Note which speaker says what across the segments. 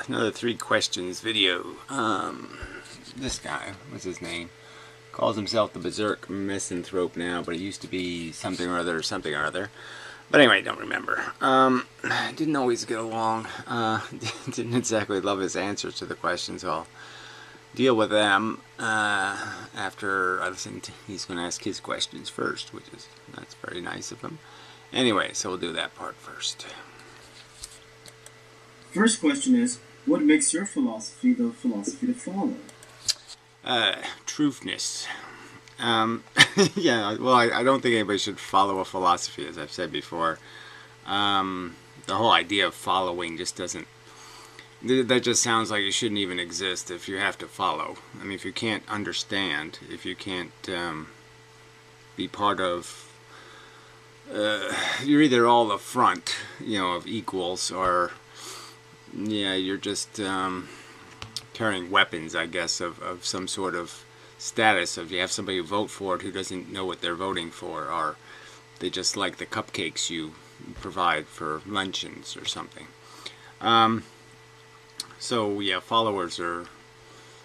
Speaker 1: another 3questions video. This guy, what's his name? Calls himself the Berserk Misanthrope now, but it used to be something or other. But anyway, I don't remember. Didn't always get along. Didn't exactly love his answers to the questions. I'll deal with them after I listen to, he's going to ask his questions first, that's very nice of him. Anyway, so we'll do that part first.
Speaker 2: First question is, what makes your philosophy the philosophy to follow?
Speaker 1: Truthness. Yeah, well, I don't think anybody should follow a philosophy, as I've said before. The whole idea of following just doesn't, that just sounds like it shouldn't even exist if you have to follow. I mean, if you can't understand, if you can't be part of, you're either all the front, of equals, or, yeah, you're just carrying weapons, I guess, of some sort of status. If you have somebody who vote for it who doesn't know what they're voting for, or they just like the cupcakes you provide for luncheons or something. So yeah, followers are,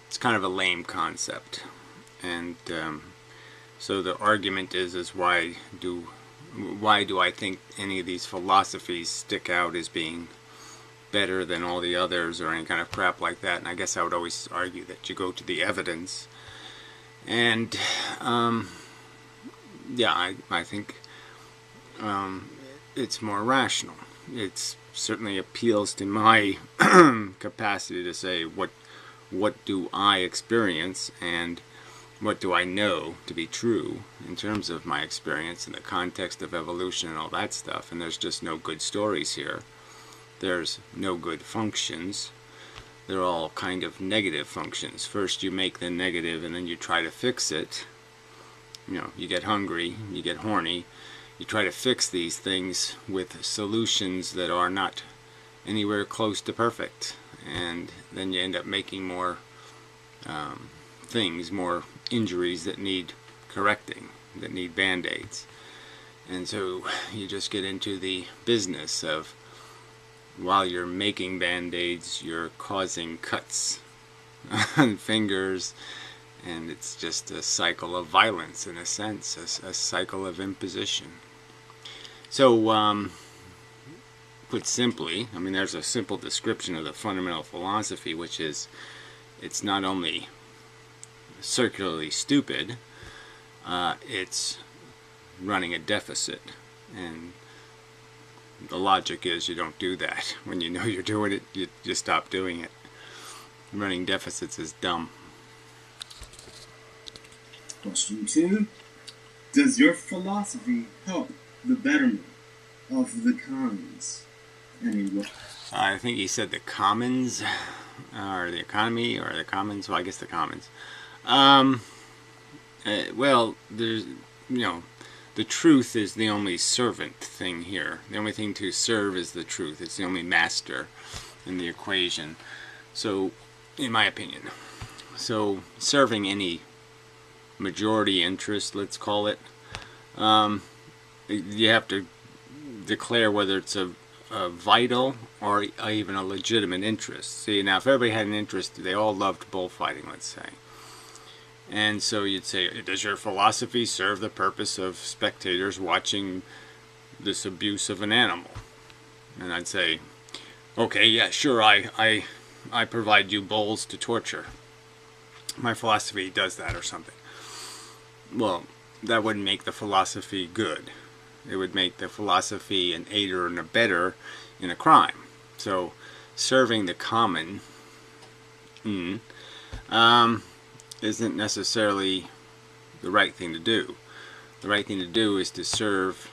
Speaker 1: it's kind of a lame concept, and so the argument is why do I think any of these philosophies stick out as being better than all the others, or any kind of crap like that? And I guess I would always argue that you go to the evidence, and yeah, I think it's more rational. It certainly appeals to my capacity to say what do I experience and what do I know to be true in terms of my experience in the context of evolution and all that stuff. And there's just no good stories here. There's no good functions. They're all kind of negative functions. First you make the negative and then you try to fix it. You get hungry, you get horny, you try to fix these things with solutions that are not anywhere close to perfect. And then you end up making more things, more injuries that need correcting, that need band-aids. And so you just get into the business of, while you're making band-aids, you're causing cuts on fingers, and it's just a cycle of violence, in a sense, a cycle of imposition. So, put simply, I mean, there's a simple description of the fundamental philosophy, which is, it's not only circularly stupid, it's running a deficit. And the logic is you don't do that. When you know you're doing it, you stop doing it. Running deficits is dumb.
Speaker 2: Question 2. Does your philosophy help the betterment of the commons?
Speaker 1: I think he said the commons, or the economy, or the commons. Well, I guess the commons. Well, there's, the truth is the only servant thing here. The only thing to serve is the truth. It's the only master in the equation. So, in my opinion, so serving any majority interest, let's call it, you have to declare whether it's a vital or even a legitimate interest. See, now if everybody had an interest, they all loved bullfighting, let's say. And so you'd say, does your philosophy serve the purpose of spectators watching this abuse of an animal? And I'd say, okay, yeah, sure, I provide you bulls to torture. My philosophy does that or something. Well, that wouldn't make the philosophy good. It would make the philosophy an aider and abetter in a crime. So, serving the common isn't necessarily the right thing to do. The right thing to do is to serve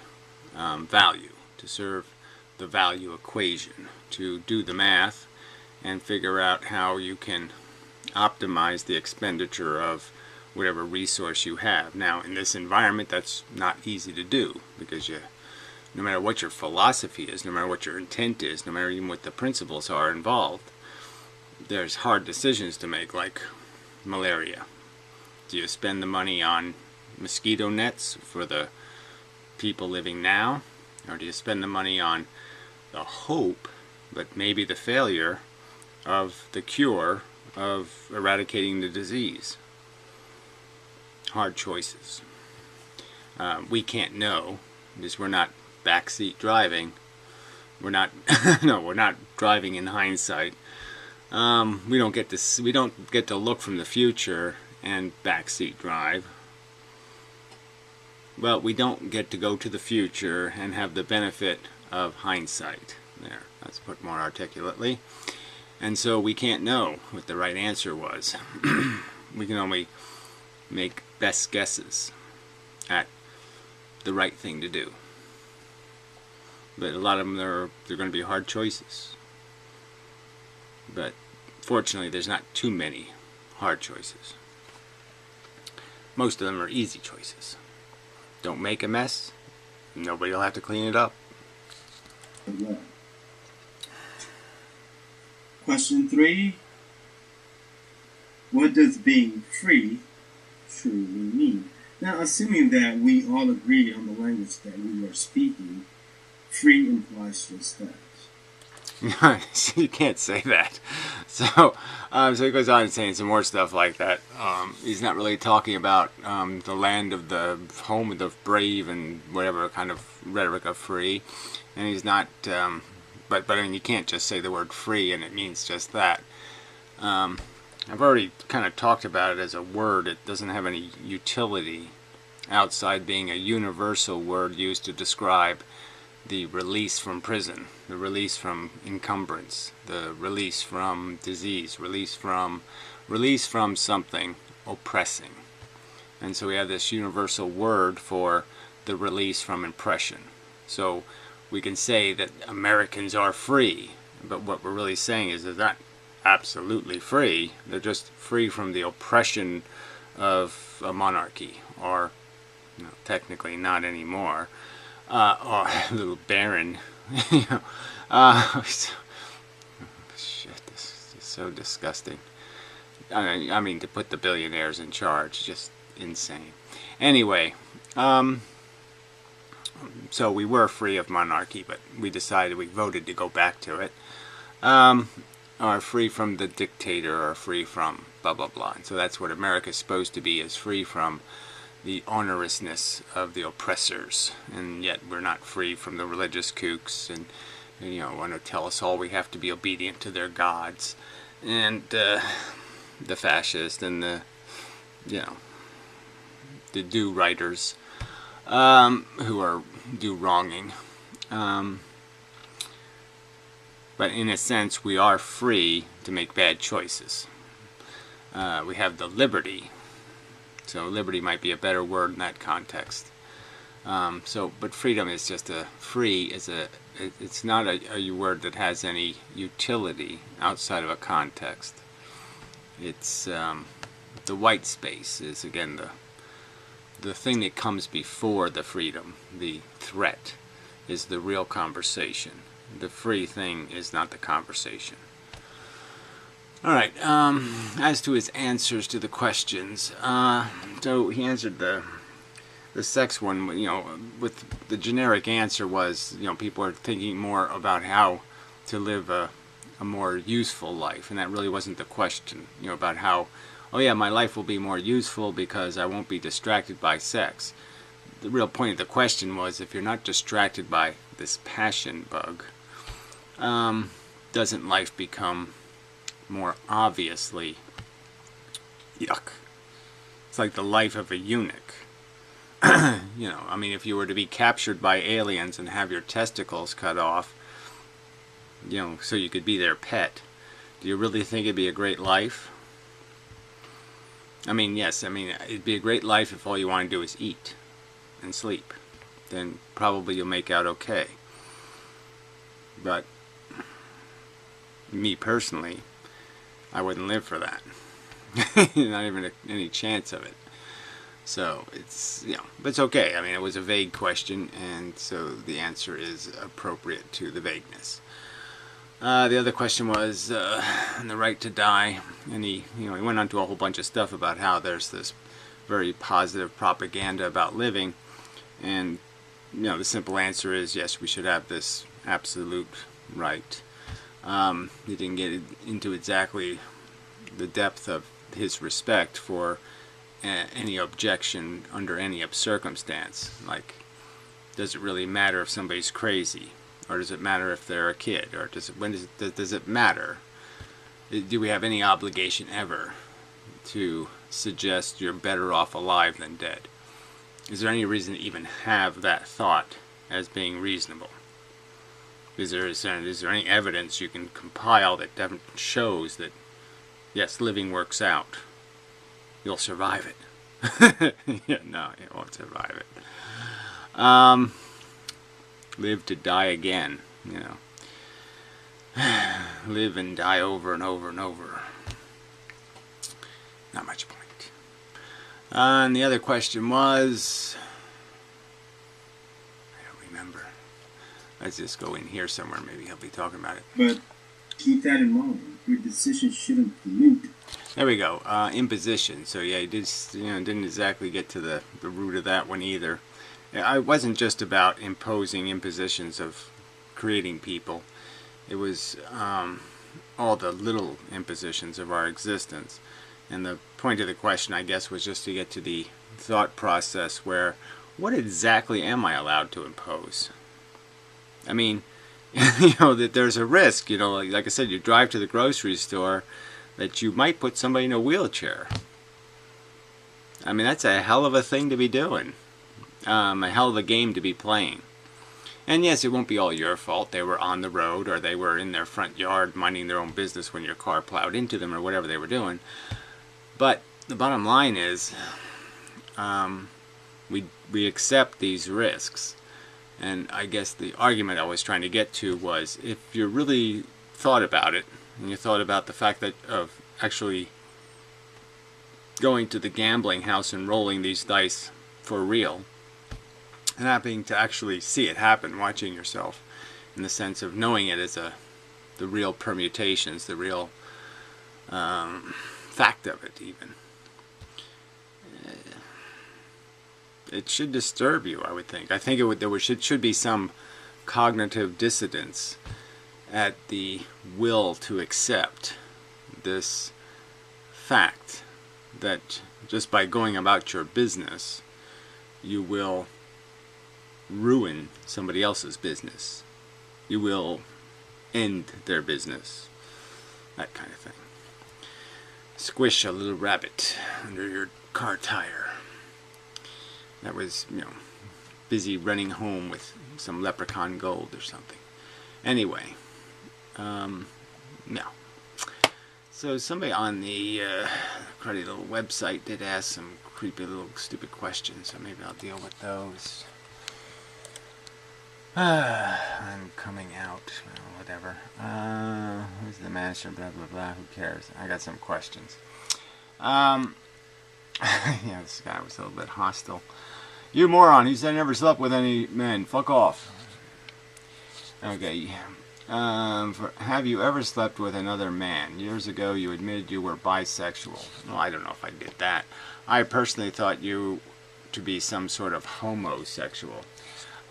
Speaker 1: value, to serve the value equation, to do the math and figure out how you can optimize the expenditure of whatever resource you have. Now, in this environment, that's not easy to do, because no matter what your philosophy is, no matter what your intent is, no matter even what the principles are involved, there's hard decisions to make, like malaria. Do you spend the money on mosquito nets for the people living now, or do you spend the money on the hope, but maybe the failure, of the cure of eradicating the disease. Hard choices. We can't know because we're not backseat driving. We're not no, we're not driving in hindsight. We don't get to look from the future and backseat drive. Well, we don't get to go to the future and have the benefit of hindsight. There, let's put more articulately. And so we can't know what the right answer was. We can only make best guesses at the right thing to do. But a lot of them they're going to be hard choices. But fortunately, there's not too many hard choices. Most of them are easy choices. Don't make a mess. Nobody will have to clean it up.
Speaker 2: Question 3. What does being free truly mean? Now, assuming that we all agree on the language that we are speaking, free implies just that.
Speaker 1: You can't say that. So he goes on saying some more stuff like that. He's not really talking about the land of the home of the brave and whatever kind of rhetoric of free. And he's not, but I mean, you can't just say the word free and it means just that. I've already kind of talked about it as a word. It doesn't have any utility outside being a universal word used to describe the release from prison, the release from encumbrance, the release from disease, release from something oppressing. And so we have this universal word for the release from oppression. So we can say that Americans are free, but what we're really saying is they're not absolutely free. They're just free from the oppression of a monarchy, or technically not anymore. Or a little baron. Shit, this is so disgusting. I mean, to put the billionaires in charge, just insane. Anyway, so we were free of monarchy, but we voted to go back to it. Or free from the dictator, or free from blah blah blah. And so that's what America's supposed to be, is free from the onorousness of the oppressors, and yet we're not free from the religious kooks and want to tell us all we have to be obedient to their gods, and the fascists and the do-righters who are do-wronging. But in a sense, we are free to make bad choices. We have the liberty. So liberty might be a better word in that context. But freedom is just it's not a word that has any utility outside of a context. It's the white space is again the thing that comes before the freedom. The threat is the real conversation. The free thing is not the conversation. Alright, as to his answers to the questions, so he answered the sex one, with the generic answer was, people are thinking more about how to live a more useful life, and that really wasn't the question, about how, oh yeah, my life will be more useful because I won't be distracted by sex. The real point of the question was, if you're not distracted by this passion bug, doesn't life become more obviously yuck? It's like the life of a eunuch. I mean, if you were to be captured by aliens and have your testicles cut off, so you could be their pet, do you really think it'd be a great life? I mean, yes, it'd be a great life if all you want to do is eat and sleep. Then probably you'll make out okay. But me personally, I wouldn't live for that. Not even any chance of it. So it's, but it's okay. I mean, it was a vague question, and so the answer is appropriate to the vagueness. The other question was the right to die, and he went on to a whole bunch of stuff about how there's this very positive propaganda about living, and the simple answer is yes, we should have this absolute right. He didn't get into exactly the depth of his respect for any objection under any circumstance. Like, does it really matter if somebody's crazy, or does it matter if they're a kid, or does it matter? Do we have any obligation ever to suggest you're better off alive than dead? Is there any reason to even have that thought as being reasonable? Is there any evidence you can compile that shows that, yes, living works out? You'll survive it. Yeah, no, you won't survive it. Live to die again, you know. Live and die over and over and over. Not much point. And the other question was, I don't remember. Let's just go in here somewhere. Maybe he'll be talking about it.
Speaker 2: But keep that in mind. Your decision shouldn't pollute.
Speaker 1: There we go. Imposition. So yeah, he didn't exactly get to the root of that one either. It wasn't just about imposing impositions of creating people. It was all the little impositions of our existence. And the point of the question, I guess, was just to get to the thought process where, what exactly am I allowed to impose? I mean, you know, that there's a risk, you know, like I said, you drive to the grocery store, that you might put somebody in a wheelchair. I mean, that's a hell of a thing to be doing. A hell of a game to be playing. And yes, it won't be all your fault. They were on the road, or they were in their front yard minding their own business when your car plowed into them, or whatever they were doing. But the bottom line is, we accept these risks. And I guess the argument I was trying to get to was, if you really thought about it, and you thought about the fact that of actually going to the gambling house and rolling these dice for real, and happening to actually see it happen, watching yourself, in the sense of knowing it as the real permutations, the real fact of it even. It should disturb you, I would think. I think there should be some cognitive dissonance at the will to accept this fact that just by going about your business, you will ruin somebody else's business. You will end their business. That kind of thing. Squish a little rabbit under your car tire. That was, you know, busy running home with some leprechaun gold or something. Anyway, no. So somebody on the cruddy little website did ask some creepy little stupid questions, so maybe I'll deal with those. I'm coming out, well, whatever. Who's the master, blah, blah, blah, who cares? I got some questions. Yeah, this guy was a little bit hostile. You moron, he said I never slept with any men. Fuck off. Okay. Have you ever slept with another man? Years ago you admitted you were bisexual. Well, I don't know if I did that. I personally thought you to be some sort of homosexual.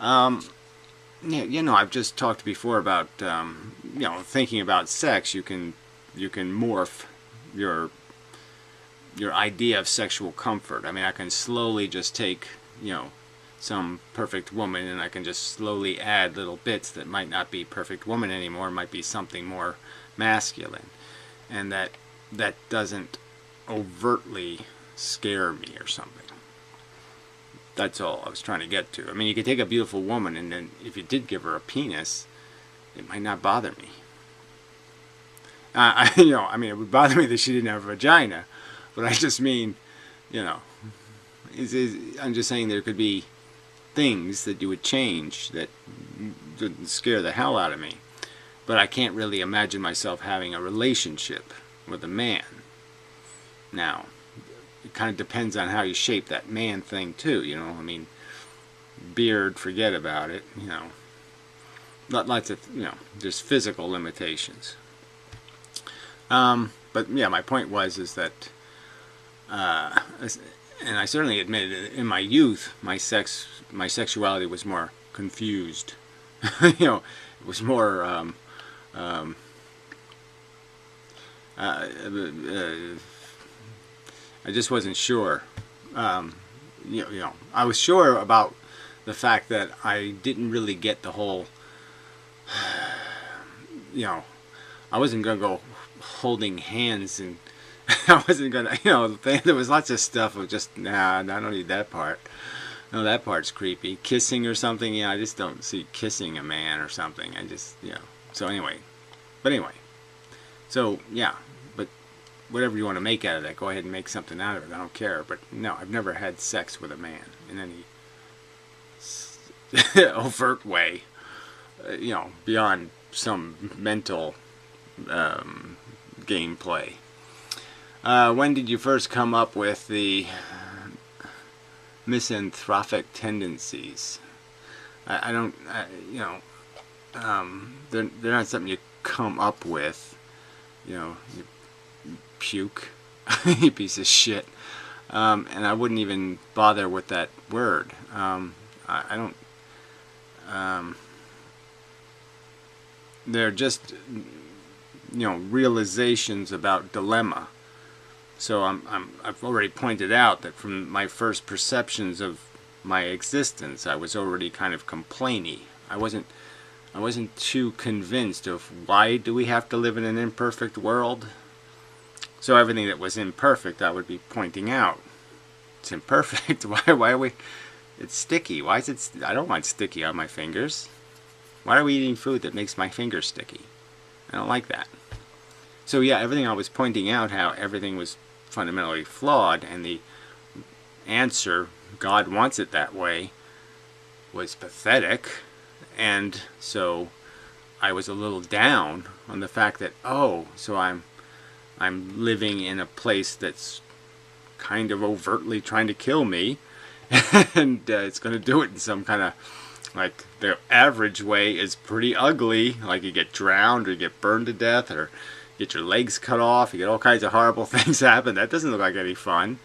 Speaker 1: Yeah, you know, I've just talked before about, you know, thinking about sex. You can morph your idea of sexual comfort. I mean, I can slowly just take, you know, some perfect woman, and I can just slowly add little bits that might not be perfect woman anymore, might be something more masculine, and that doesn't overtly scare me or something. That's all I was trying to get to. I mean, you could take a beautiful woman, and then if you did give her a penis, it might not bother me. You know, I mean, it would bother me that she didn't have a vagina, but I just mean, you know, I'm just saying there could be things that you would change that would scare the hell out of me. But I can't really imagine myself having a relationship with a man. Now, it kind of depends on how you shape that man thing too, you know. I mean, beard, forget about it, you know. Lots of, you know, just physical limitations. But yeah, my point is that, and I certainly admitted it, in my youth, my sexuality was more confused. You know, it was more I just wasn't sure. You know, I was sure about the fact that I didn't really get the whole, you know, I wasn't going to go holding hands, and I wasn't going to, you know, there was lots of stuff of just, nah, I don't need that part. No, that part's creepy. Kissing or something, yeah, I just don't see kissing a man or something. I just, you know, so anyway. But anyway, so, yeah, but whatever you want to make out of that, go ahead and make something out of it. I don't care. But no, I've never had sex with a man in any overt way, you know, beyond some mental gameplay. When did you first come up with the misanthropic tendencies? I don't, you know, they're not something you come up with, you know, you puke, you piece of shit, and I wouldn't even bother with that word. I don't, they're just, you know, realizations about dilemma. So I've already pointed out that from my first perceptions of my existence, I was already kind of complainy. I wasn't too convinced of why do we have to live in an imperfect world. So everything that was imperfect, I would be pointing out. It's imperfect. Why are we? It's sticky. Why is it? I don't want sticky on my fingers. Why are we eating food that makes my fingers sticky? I don't like that. So yeah, everything I was pointing out, how everything was fundamentally flawed, and the answer, God wants it that way, was pathetic. And so I was a little down on the fact that, oh, so I'm living in a place that's kind of overtly trying to kill me, and it's going to do it in some kind of, like, the average way is pretty ugly, like you get drowned or you get burned to death or get your legs cut off, you get all kinds of horrible things happen. That doesn't look like any fun.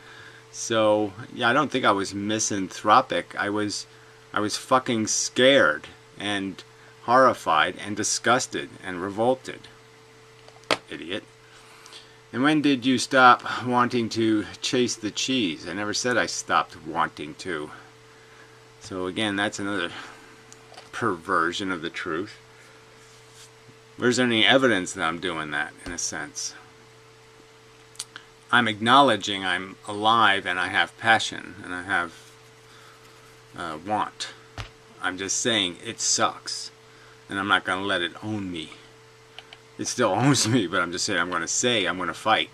Speaker 1: So yeah, I don't think I was misanthropic. I was fucking scared and horrified and disgusted and revolted. Idiot. And when did you stop wanting to chase the cheese? I never said I stopped wanting to. So again, that's another perversion of the truth. Where's any evidence that I'm doing that, in a sense? I'm acknowledging I'm alive and I have passion and I have want. I'm just saying it sucks, and I'm not going to let it own me. It still owns me, but I'm just saying I'm going to fight.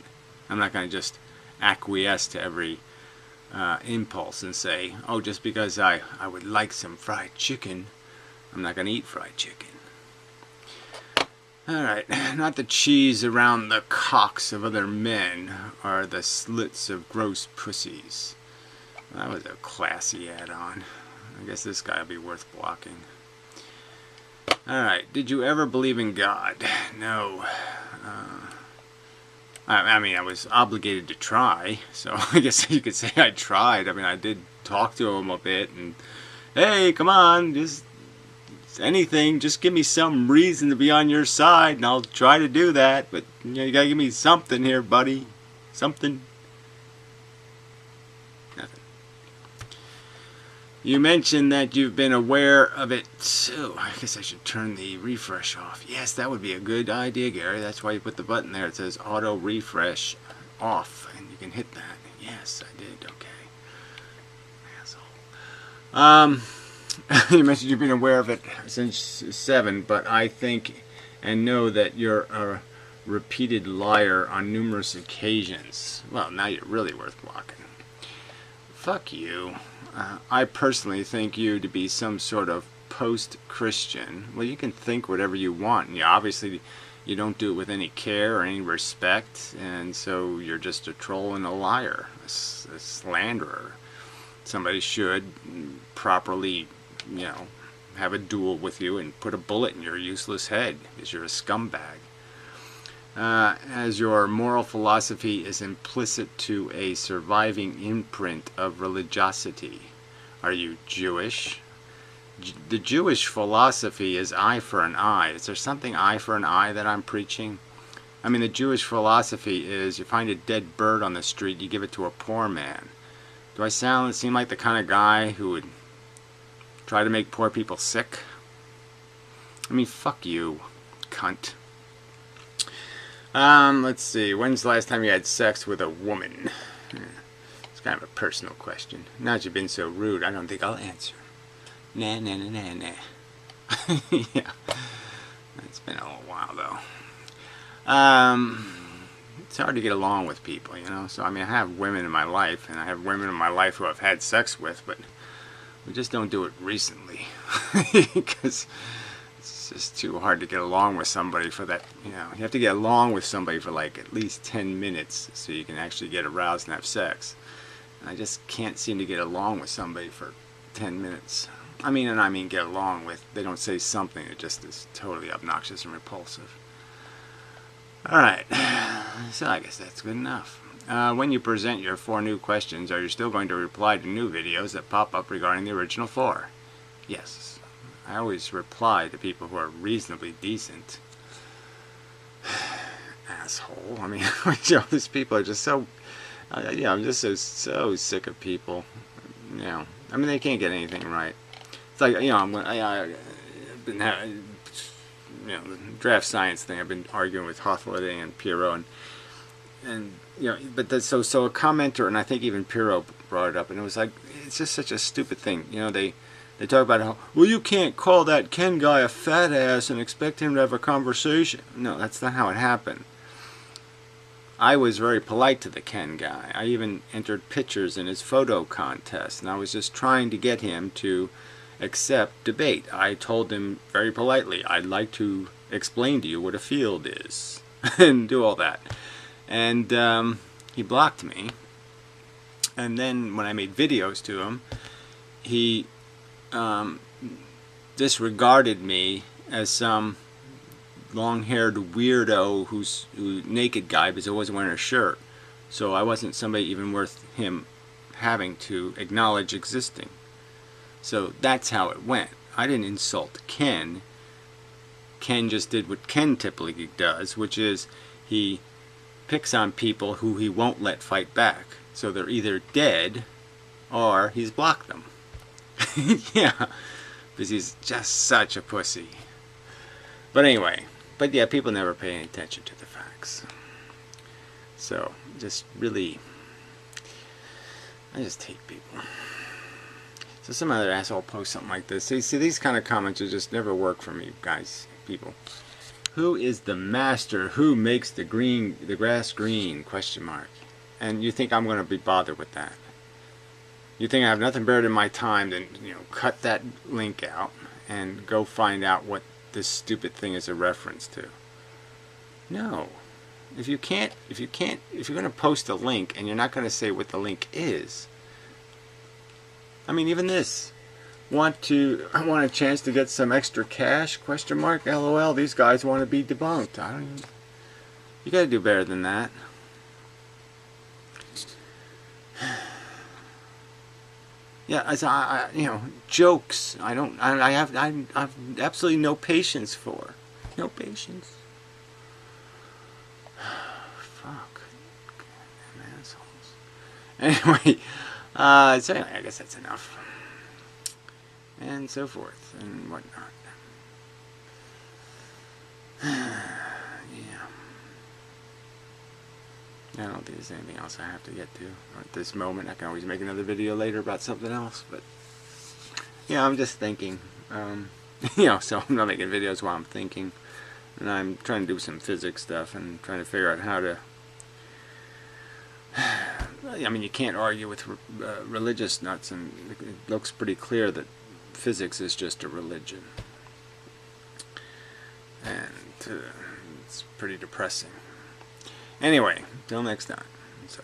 Speaker 1: I'm not going to just acquiesce to every impulse and say, oh, just because I would like some fried chicken, I'm not going to eat fried chicken. Alright, not the cheese around the cocks of other men or the slits of gross pussies. That was a classy add-on. I guess this guy will be worth blocking. Alright, did you ever believe in God? No. I mean, I was obligated to try, so I guess you could say I tried. I mean, I did talk to him a bit, and, hey, come on, just anything, just give me some reason to be on your side, and I'll try to do that, but you know, you gotta give me something here, buddy. Something. Nothing. You mentioned that you've been aware of it. So I guess I should turn the refresh off. Yes, that would be a good idea, Gary. That's why you put the button there. It says auto refresh off, and you can hit that. Yes, I did. Okay. Asshole. You mentioned you've been aware of it since 7, but I think and know that you're a repeated liar on numerous occasions. Well, now you're really worth blocking. Fuck you. I personally think you to be some sort of post-Christian. Well, you can think whatever you want, and obviously you don't do it with any care or any respect, and so you're just a troll and a liar, a slanderer. Somebody should properly, you know, have a duel with you and put a bullet in your useless head, because you're a scumbag. As your moral philosophy is implicit to a surviving imprint of religiosity. Are you Jewish? The Jewish philosophy is eye for an eye. Is there something eye for an eye that I'm preaching? I mean, the Jewish philosophy is you find a dead bird on the street, you give it to a poor man. Do I seem like the kind of guy who would try to make poor people sick? I mean, fuck you, cunt. Let's see. When's the last time you had sex with a woman? It's kind of a personal question. Now that you've been so rude, I don't think I'll answer. Nah. Yeah. It's been a little while, though. It's hard to get along with people, you know? So, I mean, I have women in my life, and I have women in my life who I've had sex with, but we just don't do it recently. Because it's just too hard to get along with somebody for that, you know. You have to get along with somebody for like at least 10 minutes so you can actually get aroused and have sex. And I just can't seem to get along with somebody for 10 minutes. I mean get along with, they don't say something that just is totally obnoxious and repulsive. Alright, so I guess that's good enough. When you present your 4 new questions, are you still going to reply to new videos that pop up regarding the original 4? Yes. I always reply to people who are reasonably decent. Asshole. I mean, you know, these people are just so... yeah, I'm just so sick of people. You know, I mean, they can't get anything right. It's like, you know, I've been having, you know, the draft science thing. I've been arguing with Hawthorne and Pierrot, and you know, but so a commenter, and I think even Pierrot brought it up, and it was like, it's just such a stupid thing. You know, they talk about how, well, you can't call that Ken guy a fat ass and expect him to have a conversation. No, that's not how it happened. I was very polite to the Ken guy. I even entered pictures in his photo contest, and I was just trying to get him to accept debate. I told him very politely, I'd like to explain to you what a field is, and do all that. And he blocked me. And then when I made videos to him, he disregarded me as some long-haired weirdo who's naked guy because I wasn't wearing a shirt. So I wasn't somebody even worth him having to acknowledge existing. So that's how it went. I didn't insult Ken. Ken just did what Ken typically does, which is he picks on people who he won't let fight back. So they're either dead or he's blocked them. Yeah, because he's just such a pussy. But anyway, but yeah, people never pay any attention to the facts. So, just really, I just hate people. So some other asshole posts something like this. See, these kind of comments will just never work for me, guys, people. Who is the master who makes the grass green? Question mark. And you think I'm going to be bothered with that? You think I have nothing better in my time than, you know, cut that link out and go find out what this stupid thing is a reference to? No. If you're going to post a link and you're not going to say what the link is. I mean, even this. I want a chance to get some extra cash? Question mark. LOL. These guys want to be debunked. You got to do better than that. Yeah, you know, jokes. I have absolutely no patience for. No patience. Fuck. Goddamn assholes. Anyway, so anyway, I guess that's enough. And so forth and whatnot. Yeah. I don't think there's anything else I have to get to at this moment. I can always make another video later about something else, but yeah, I'm just thinking. You know, so I'm not making videos while I'm thinking, and I'm trying to do some physics stuff and trying to figure out how to. I mean, you can't argue with religious nuts, and it looks pretty clear that physics is just a religion, and it's pretty depressing. Anyway, till next time, and such.